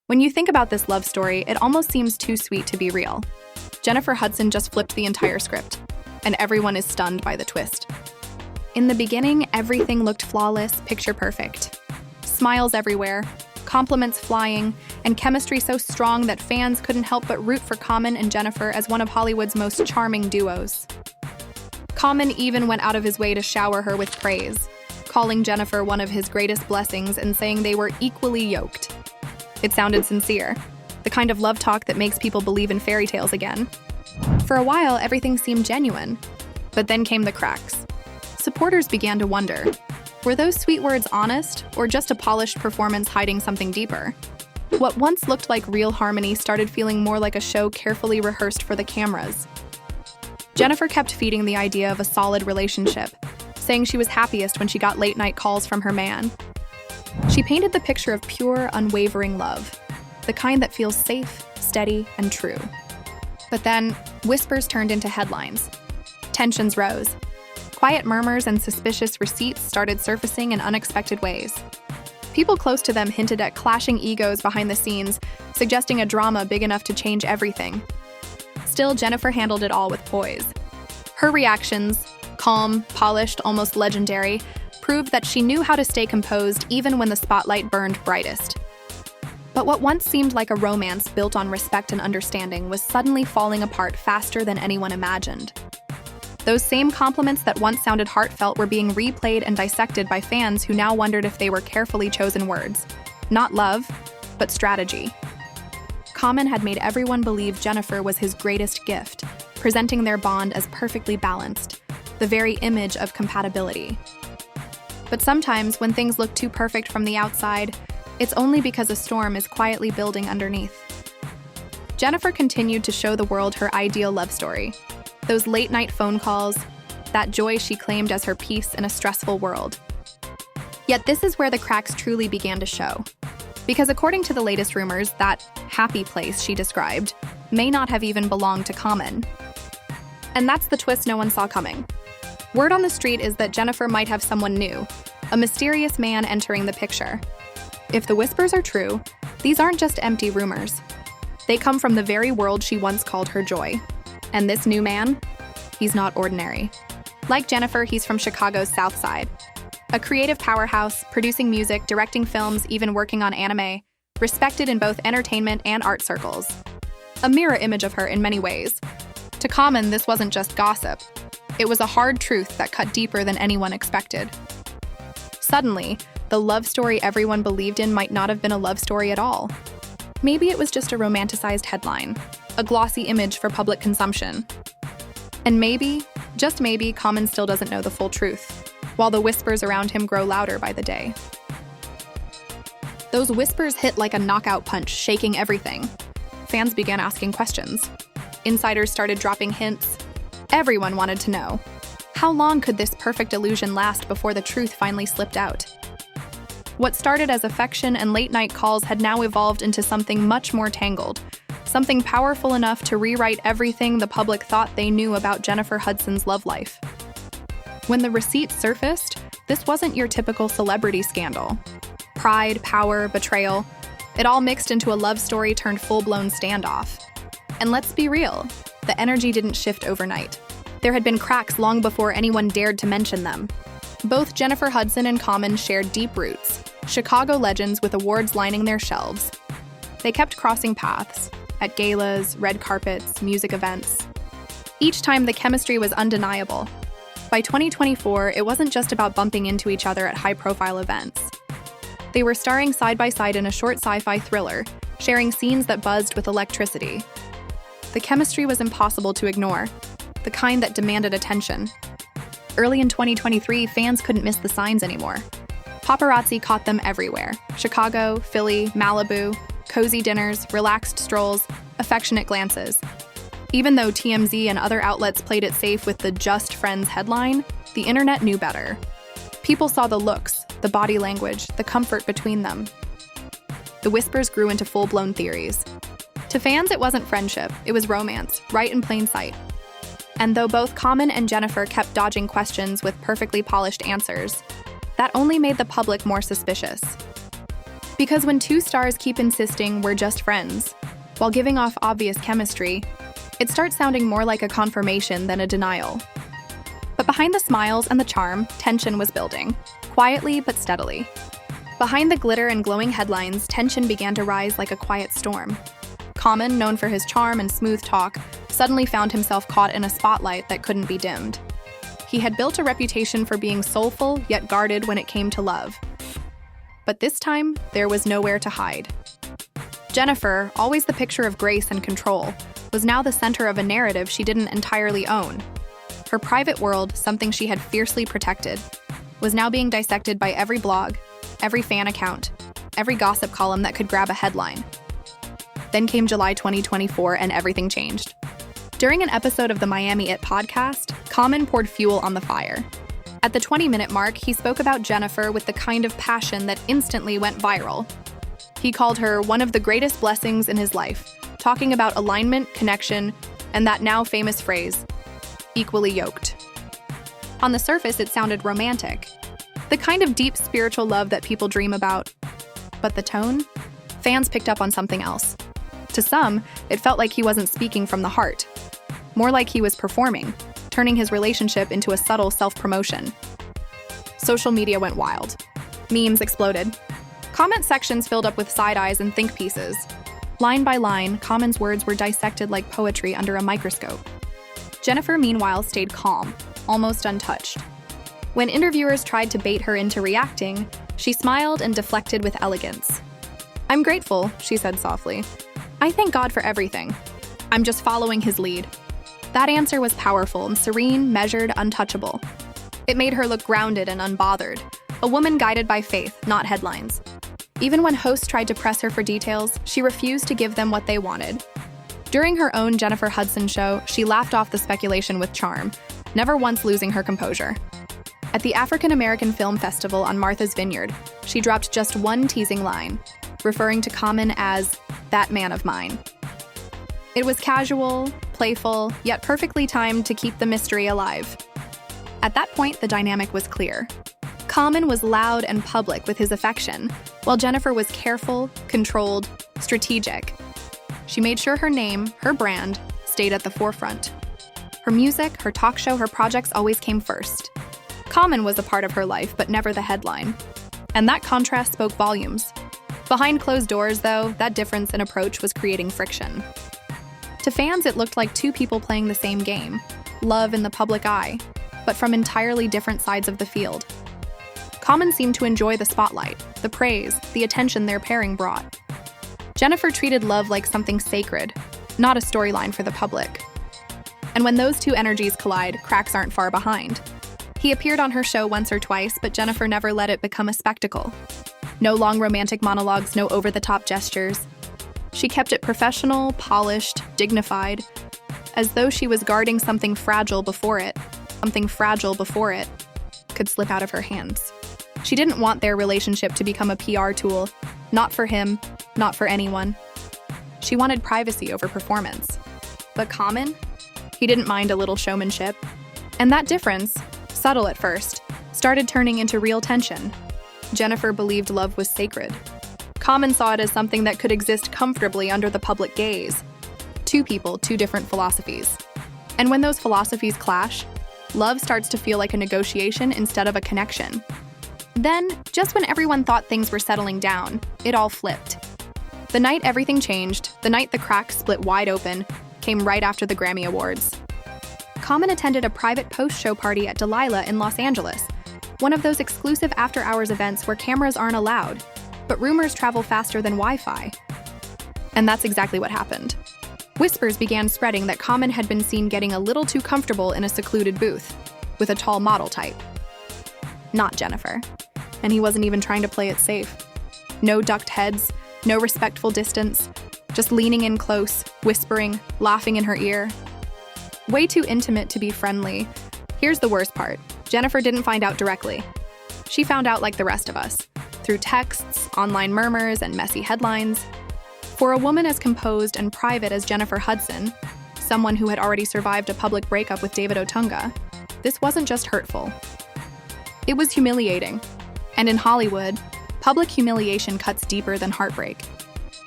When you think about this love story, it almost seems too sweet to be real. Jennifer Hudson just flipped the entire script, and everyone is stunned by the twist. In the beginning, everything looked flawless, picture perfect. Smiles everywhere, compliments flying, and chemistry so strong that fans couldn't help but root for Common and Jennifer as one of Hollywood's most charming duos. Common even went out of his way to shower her with praise, calling Jennifer one of his greatest blessings and saying they were equally yoked. It sounded sincere, the kind of love talk that makes people believe in fairy tales again. For a while, everything seemed genuine, but then came the cracks. Supporters began to wonder, were those sweet words honest, or just a polished performance hiding something deeper? What once looked like real harmony started feeling more like a show carefully rehearsed for the cameras. Jennifer kept feeding the idea of a solid relationship, saying she was happiest when she got late-night calls from her man. She painted the picture of pure, unwavering love, the kind that feels safe, steady, and true. But then, whispers turned into headlines. Tensions rose. Quiet murmurs and suspicious receipts started surfacing in unexpected ways. People close to them hinted at clashing egos behind the scenes, suggesting a drama big enough to change everything. Still, Jennifer handled it all with poise. Her reactions, calm, polished, almost legendary, proved that she knew how to stay composed even when the spotlight burned brightest. But what once seemed like a romance built on respect and understanding was suddenly falling apart faster than anyone imagined. Those same compliments that once sounded heartfelt were being replayed and dissected by fans who now wondered if they were carefully chosen words. Not love, but strategy. Common had made everyone believe Jennifer was his greatest gift, presenting their bond as perfectly balanced, the very image of compatibility. But sometimes, when things look too perfect from the outside, it's only because a storm is quietly building underneath. Jennifer continued to show the world her ideal love story. Those late-night phone calls, that joy she claimed as her peace in a stressful world. Yet this is where the cracks truly began to show. Because according to the latest rumors, that happy place she described may not have even belonged to Common. And that's the twist no one saw coming. Word on the street is that Jennifer might have someone new, a mysterious man entering the picture. If the whispers are true, these aren't just empty rumors. They come from the very world she once called her joy. And this new man? He's not ordinary. Like Jennifer, he's from Chicago's South Side. A creative powerhouse, producing music, directing films, even working on anime, respected in both entertainment and art circles. A mirror image of her in many ways. To Common, this wasn't just gossip. It was a hard truth that cut deeper than anyone expected. Suddenly, the love story everyone believed in might not have been a love story at all. Maybe it was just a romanticized headline, a glossy image for public consumption. And maybe, just maybe, Common still doesn't know the full truth, while the whispers around him grow louder by the day. Those whispers hit like a knockout punch, shaking everything. Fans began asking questions. Insiders started dropping hints. Everyone wanted to know. How long could this perfect illusion last before the truth finally slipped out? What started as affection and late-night calls had now evolved into something much more tangled, something powerful enough to rewrite everything the public thought they knew about Jennifer Hudson's love life. When the receipts surfaced, this wasn't your typical celebrity scandal. Pride, power, betrayal, it all mixed into a love story turned full-blown standoff. And let's be real, the energy didn't shift overnight. There had been cracks long before anyone dared to mention them. Both Jennifer Hudson and Common shared deep roots, Chicago legends with awards lining their shelves. They kept crossing paths, at galas, red carpets, music events. Each time the chemistry was undeniable. By 2024, it wasn't just about bumping into each other at high-profile events. They were starring side by side in a short sci-fi thriller, sharing scenes that buzzed with electricity. The chemistry was impossible to ignore, the kind that demanded attention. Early in 2023, fans couldn't miss the signs anymore. Paparazzi caught them everywhere: Chicago, Philly, Malibu, cozy dinners, relaxed strolls, affectionate glances. Even though TMZ and other outlets played it safe with the "Just Friends" headline, the internet knew better. People saw the looks, the body language, the comfort between them. The whispers grew into full-blown theories. To fans, it wasn't friendship, it was romance, right in plain sight. And though both Common and Jennifer kept dodging questions with perfectly polished answers, that only made the public more suspicious. Because when two stars keep insisting we're just friends, while giving off obvious chemistry, it starts sounding more like a confirmation than a denial. But behind the smiles and the charm, tension was building, quietly but steadily. Behind the glitter and glowing headlines, tension began to rise like a quiet storm. Common, known for his charm and smooth talk, suddenly found himself caught in a spotlight that couldn't be dimmed. He had built a reputation for being soulful yet guarded when it came to love. But this time, there was nowhere to hide. Jennifer, always the picture of grace and control, was now the center of a narrative she didn't entirely own. Her private world, something she had fiercely protected, was now being dissected by every blog, every fan account, every gossip column that could grab a headline. Then came July 2024 and everything changed. During an episode of the Miami It podcast, Common poured fuel on the fire. At the 20-minute mark, he spoke about Jennifer with the kind of passion that instantly went viral. He called her one of the greatest blessings in his life, talking about alignment, connection, and that now famous phrase, equally yoked. On the surface, it sounded romantic, the kind of deep spiritual love that people dream about. But the tone? Fans picked up on something else. To some, it felt like he wasn't speaking from the heart, more like he was performing, turning his relationship into a subtle self-promotion. Social media went wild. Memes exploded. Comment sections filled up with side eyes and think pieces. Line by line, Common's words were dissected like poetry under a microscope. Jennifer, meanwhile, stayed calm, almost untouched. When interviewers tried to bait her into reacting, she smiled and deflected with elegance. "I'm grateful," she said softly. "I thank God for everything. I'm just following his lead." That answer was powerful and serene, measured, untouchable. It made her look grounded and unbothered, a woman guided by faith, not headlines. Even when hosts tried to press her for details, she refused to give them what they wanted. During her own Jennifer Hudson show, she laughed off the speculation with charm, never once losing her composure. At the African American Film Festival on Martha's Vineyard, she dropped just one teasing line, referring to Common as "that man of mine." It was casual, playful, yet perfectly timed to keep the mystery alive. At that point, the dynamic was clear. Common was loud and public with his affection, while Jennifer was careful, controlled, strategic. She made sure her name, her brand, stayed at the forefront. Her music, her talk show, her projects always came first. Common was a part of her life, but never the headline. And that contrast spoke volumes. Behind closed doors, though, that difference in approach was creating friction. To fans, it looked like two people playing the same game, love in the public eye, but from entirely different sides of the field. Common seemed to enjoy the spotlight, the praise, the attention their pairing brought. Jennifer treated love like something sacred, not a storyline for the public. And when those two energies collide, cracks aren't far behind. He appeared on her show once or twice, but Jennifer never let it become a spectacle. No long romantic monologues, no over-the-top gestures. She kept it professional, polished, dignified, as though she was guarding something fragile before it could slip out of her hands. She didn't want their relationship to become a PR tool, not for him, not for anyone. She wanted privacy over performance. But Common? He didn't mind a little showmanship. And that difference, subtle at first, started turning into real tension. Jennifer believed love was sacred. Common saw it as something that could exist comfortably under the public gaze. Two people, two different philosophies. And when those philosophies clash, love starts to feel like a negotiation instead of a connection. Then, just when everyone thought things were settling down, it all flipped. The night everything changed, the night the cracks split wide open, came right after the Grammy Awards. Common attended a private post-show party at Delilah in Los Angeles, one of those exclusive after-hours events where cameras aren't allowed, but rumors travel faster than Wi-Fi. And that's exactly what happened. Whispers began spreading that Common had been seen getting a little too comfortable in a secluded booth, with a tall model type. Not Jennifer. And he wasn't even trying to play it safe. No ducked heads, no respectful distance, just leaning in close, whispering, laughing in her ear. Way too intimate to be friendly. Here's the worst part. Jennifer didn't find out directly. She found out like the rest of us, through texts, online murmurs, and messy headlines. For a woman as composed and private as Jennifer Hudson, someone who had already survived a public breakup with David Otunga, this wasn't just hurtful. It was humiliating. And in Hollywood, Public humiliation cuts deeper than heartbreak.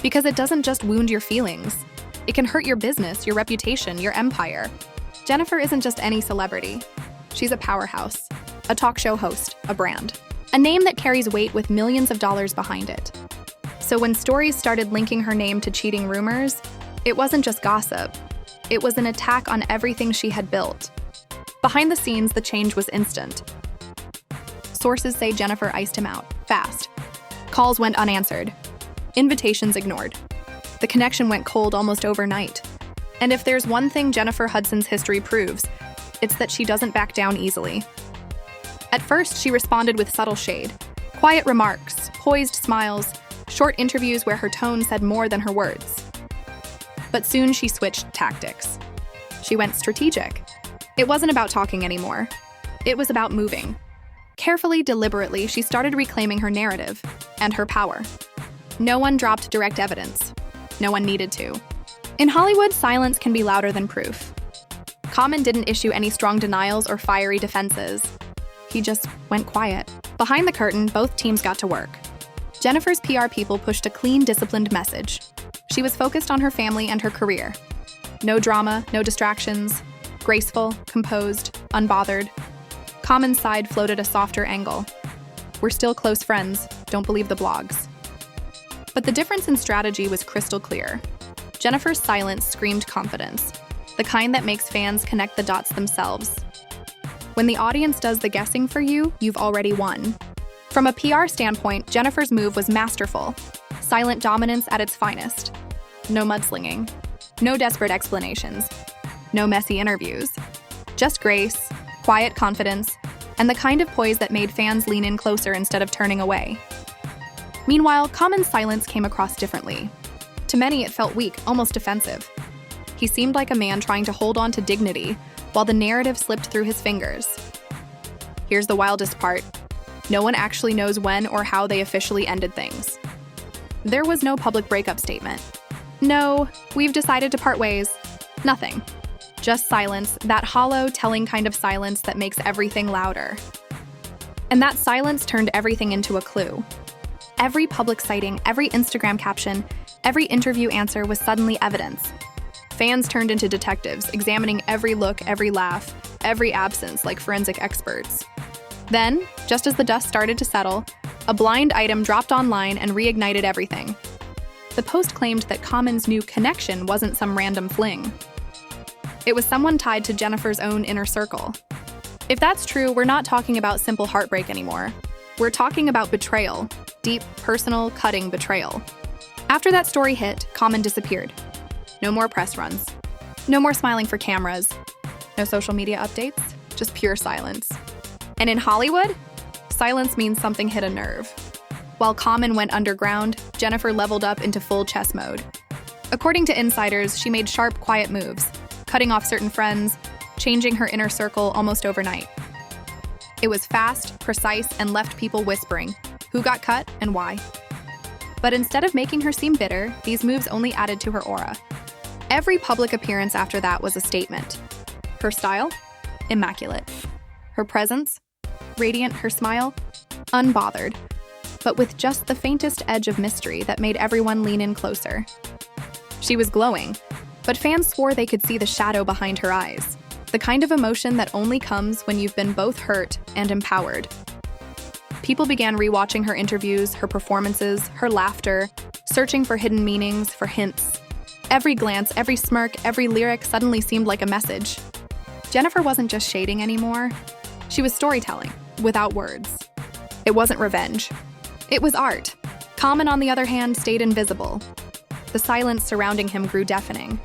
Because it doesn't just wound your feelings. It can hurt your business, your reputation, your empire. Jennifer isn't just any celebrity. She's a powerhouse, a talk show host, a brand. A name that carries weight with millions of dollars behind it. So when stories started linking her name to cheating rumors, it wasn't just gossip. It was an attack on everything she had built. Behind the scenes, the change was instant. Sources say Jennifer iced him out, fast. Calls went unanswered. Invitations ignored. The connection went cold almost overnight. And if there's one thing Jennifer Hudson's history proves, it's that she doesn't back down easily. At first, she responded with subtle shade. Quiet remarks, poised smiles, short interviews where her tone said more than her words. But soon she switched tactics. She went strategic. It wasn't about talking anymore. It was about moving. Carefully, deliberately, she started reclaiming her narrative and her power. No one dropped direct evidence. No one needed to. In Hollywood, silence can be louder than proof. Common didn't issue any strong denials or fiery defenses. He just went quiet. Behind the curtain, both teams got to work. Jennifer's PR people pushed a clean, disciplined message. She was focused on her family and her career. No drama, no distractions. Graceful, composed, unbothered. Common's side floated a softer angle. We're still close friends, don't believe the blogs. But the difference in strategy was crystal clear. Jennifer's silence screamed confidence, the kind that makes fans connect the dots themselves. When the audience does the guessing for you, you've already won. From a PR standpoint, Jennifer's move was masterful. Silent dominance at its finest. No mudslinging. No desperate explanations. No messy interviews. Just grace, quiet confidence, and the kind of poise that made fans lean in closer instead of turning away. Meanwhile, Common's silence came across differently. To many, it felt weak, almost defensive. He seemed like a man trying to hold on to dignity, while the narrative slipped through his fingers. Here's the wildest part. No one actually knows when or how they officially ended things. There was no public breakup statement. No, we've decided to part ways. Nothing. Just silence, that hollow, telling kind of silence that makes everything louder. And that silence turned everything into a clue. Every public sighting, every Instagram caption, every interview answer was suddenly evidence. Fans turned into detectives, examining every look, every laugh, every absence like forensic experts. Then, just as the dust started to settle, a blind item dropped online and reignited everything. The post claimed that Common's new connection wasn't some random fling. It was someone tied to Jennifer's own inner circle. If that's true, we're not talking about simple heartbreak anymore. We're talking about betrayal, deep, personal, cutting betrayal. After that story hit, Common disappeared. No more press runs. No more smiling for cameras. No social media updates, just pure silence. And in Hollywood, silence means something hit a nerve. While Common went underground, Jennifer leveled up into full chess mode. According to insiders, she made sharp, quiet moves, cutting off certain friends, changing her inner circle almost overnight. It was fast, precise, and left people whispering who got cut and why. But instead of making her seem bitter, these moves only added to her aura. Every public appearance after that was a statement. Her style? Immaculate. Her presence? Radiant. Her smile? Unbothered. But with just the faintest edge of mystery that made everyone lean in closer. She was glowing, but fans swore they could see the shadow behind her eyes. The kind of emotion that only comes when you've been both hurt and empowered. People began rewatching her interviews, her performances, her laughter, searching for hidden meanings, for hints. Every glance, every smirk, every lyric suddenly seemed like a message. Jennifer wasn't just shading anymore. She was storytelling, without words. It wasn't revenge. It was art. Common, on the other hand, stayed invisible. The silence surrounding him grew deafening.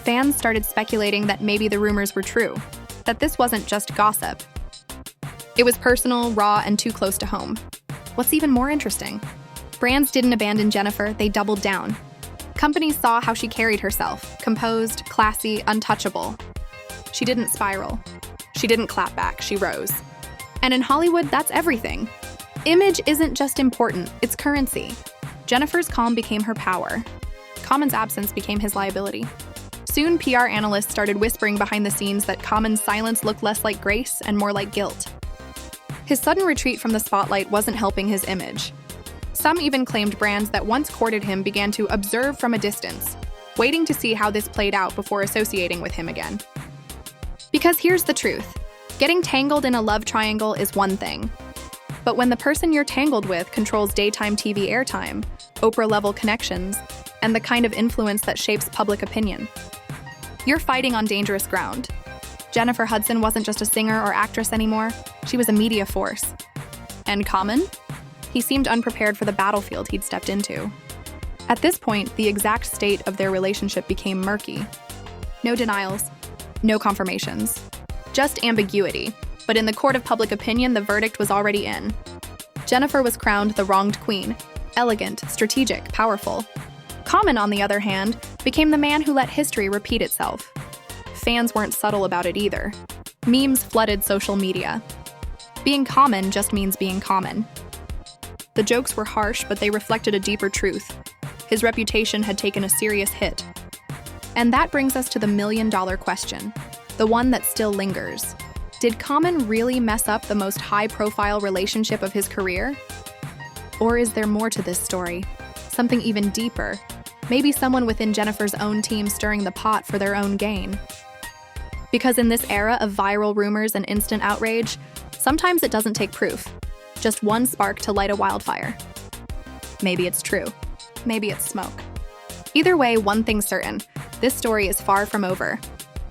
Fans started speculating that maybe the rumors were true, that this wasn't just gossip. It was personal, raw, and too close to home. What's even more interesting? Brands didn't abandon Jennifer, they doubled down. Companies saw how she carried herself, composed, classy, untouchable. She didn't spiral. She didn't clap back, she rose. And in Hollywood, that's everything. Image isn't just important, it's currency. Jennifer's calm became her power. Common's absence became his liability. Soon, PR analysts started whispering behind the scenes that Common's silence looked less like grace and more like guilt. His sudden retreat from the spotlight wasn't helping his image. Some even claimed brands that once courted him began to observe from a distance, waiting to see how this played out before associating with him again. Because here's the truth. Getting tangled in a love triangle is one thing. But when the person you're tangled with controls daytime TV airtime, Oprah-level connections, and the kind of influence that shapes public opinion, you're fighting on dangerous ground. Jennifer Hudson wasn't just a singer or actress anymore, she was a media force. And Common? He seemed unprepared for the battlefield he'd stepped into. At this point, the exact state of their relationship became murky. No denials, no confirmations, just ambiguity. But in the court of public opinion, the verdict was already in. Jennifer was crowned the wronged queen, elegant, strategic, powerful. Common, on the other hand, became the man who let history repeat itself. Fans weren't subtle about it either. Memes flooded social media. Being common just means being common. The jokes were harsh, but they reflected a deeper truth. His reputation had taken a serious hit. And that brings us to the million-dollar question, the one that still lingers. Did Common really mess up the most high-profile relationship of his career? Or is there more to this story? Something even deeper? Maybe someone within Jennifer's own team stirring the pot for their own gain? Because in this era of viral rumors and instant outrage, sometimes it doesn't take proof. Just one spark to light a wildfire. Maybe it's true. Maybe it's smoke. Either way, one thing's certain. This story is far from over.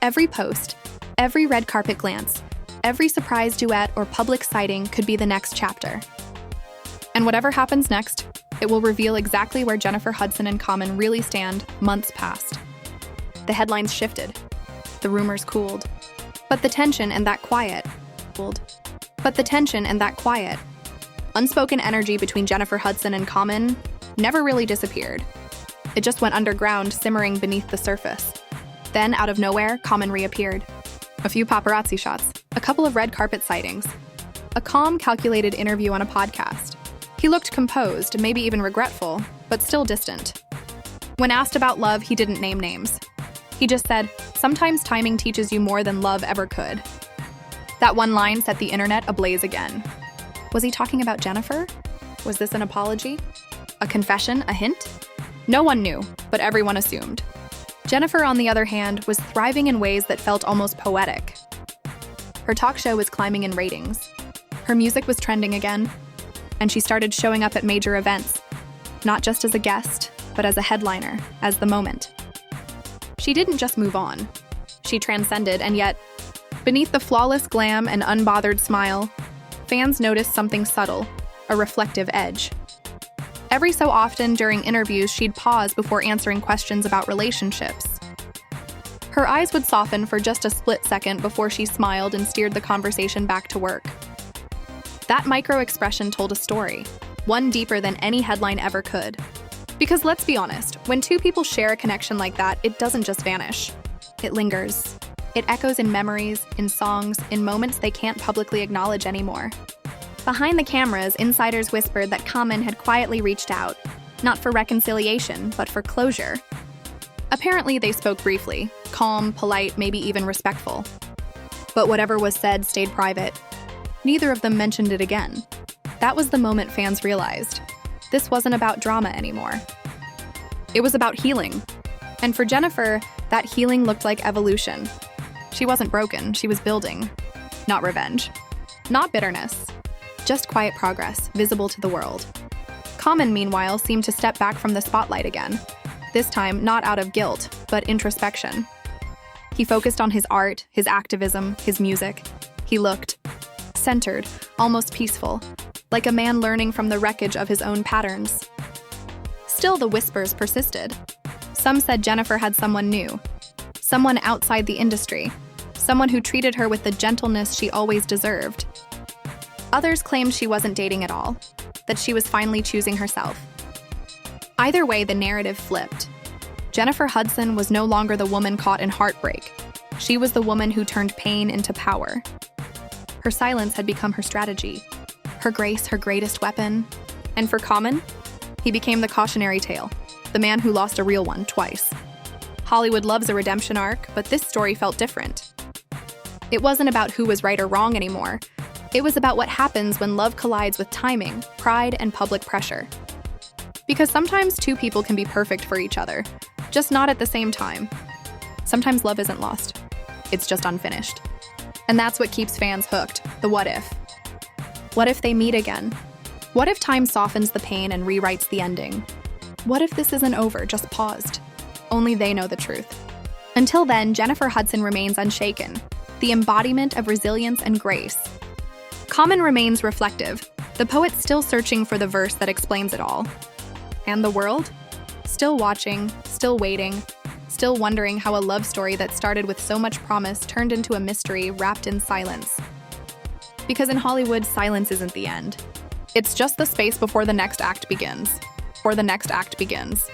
Every post, every red carpet glance, every surprise duet or public sighting could be the next chapter. And whatever happens next, it will reveal exactly where Jennifer Hudson and Common really stand months past. The headlines shifted. The rumors cooled. But the tension and that quiet cooled. Unspoken energy between Jennifer Hudson and Common never really disappeared. It just went underground, simmering beneath the surface. Then, out of nowhere, Common reappeared. A few paparazzi shots, a couple of red carpet sightings, a calm, calculated interview on a podcast. He looked composed, maybe even regretful, but still distant. When asked about love, he didn't name names. He just said, "Sometimes timing teaches you more than love ever could." That one line set the internet ablaze again. Was he talking about Jennifer? Was this an apology? A confession? A hint? No one knew, but everyone assumed. Jennifer, on the other hand, was thriving in ways that felt almost poetic. Her talk show was climbing in ratings. Her music was trending again, and she started showing up at major events, not just as a guest, but as a headliner, as the moment. She didn't just move on. She transcended, and yet, beneath the flawless glam and unbothered smile, fans noticed something subtle, a reflective edge. Every so often during interviews, she'd pause before answering questions about relationships. Her eyes would soften for just a split second before she smiled and steered the conversation back to work. That micro-expression told a story, one deeper than any headline ever could. Because let's be honest, when two people share a connection like that, it doesn't just vanish. It lingers. It echoes in memories, in songs, in moments they can't publicly acknowledge anymore. Behind the cameras, insiders whispered that Common had quietly reached out, not for reconciliation, but for closure. Apparently, they spoke briefly, calm, polite, maybe even respectful. But whatever was said stayed private. Neither of them mentioned it again. That was the moment fans realized. This wasn't about drama anymore. It was about healing. And for Jennifer, that healing looked like evolution. She wasn't broken, she was building. Not revenge. Not bitterness. Just quiet progress, visible to the world. Common, meanwhile, seemed to step back from the spotlight again. This time, not out of guilt, but introspection. He focused on his art, his activism, his music. He looked centered, almost peaceful, like a man learning from the wreckage of his own patterns. Still, the whispers persisted. Some said Jennifer had someone new, someone outside the industry, someone who treated her with the gentleness she always deserved. Others claimed she wasn't dating at all, that she was finally choosing herself. Either way, the narrative flipped. Jennifer Hudson was no longer the woman caught in heartbreak. She was the woman who turned pain into power. Her silence had become her strategy, her grace her greatest weapon. And for Common, he became the cautionary tale, the man who lost a real one twice. Hollywood loves a redemption arc, but this story felt different. It wasn't about who was right or wrong anymore. It was about what happens when love collides with timing, pride, and public pressure. Because sometimes two people can be perfect for each other, just not at the same time. Sometimes love isn't lost. It's just unfinished. And that's what keeps fans hooked, the what if. What if they meet again? What if time softens the pain and rewrites the ending? What if this isn't over, just paused? Only they know the truth. Until then, Jennifer Hudson remains unshaken, the embodiment of resilience and grace. Common remains reflective, the poet still searching for the verse that explains it all. And the world? Still watching, still waiting, still wondering how a love story that started with so much promise turned into a mystery wrapped in silence. Because in Hollywood, silence isn't the end. It's just the space before the next act begins. Or the next act begins.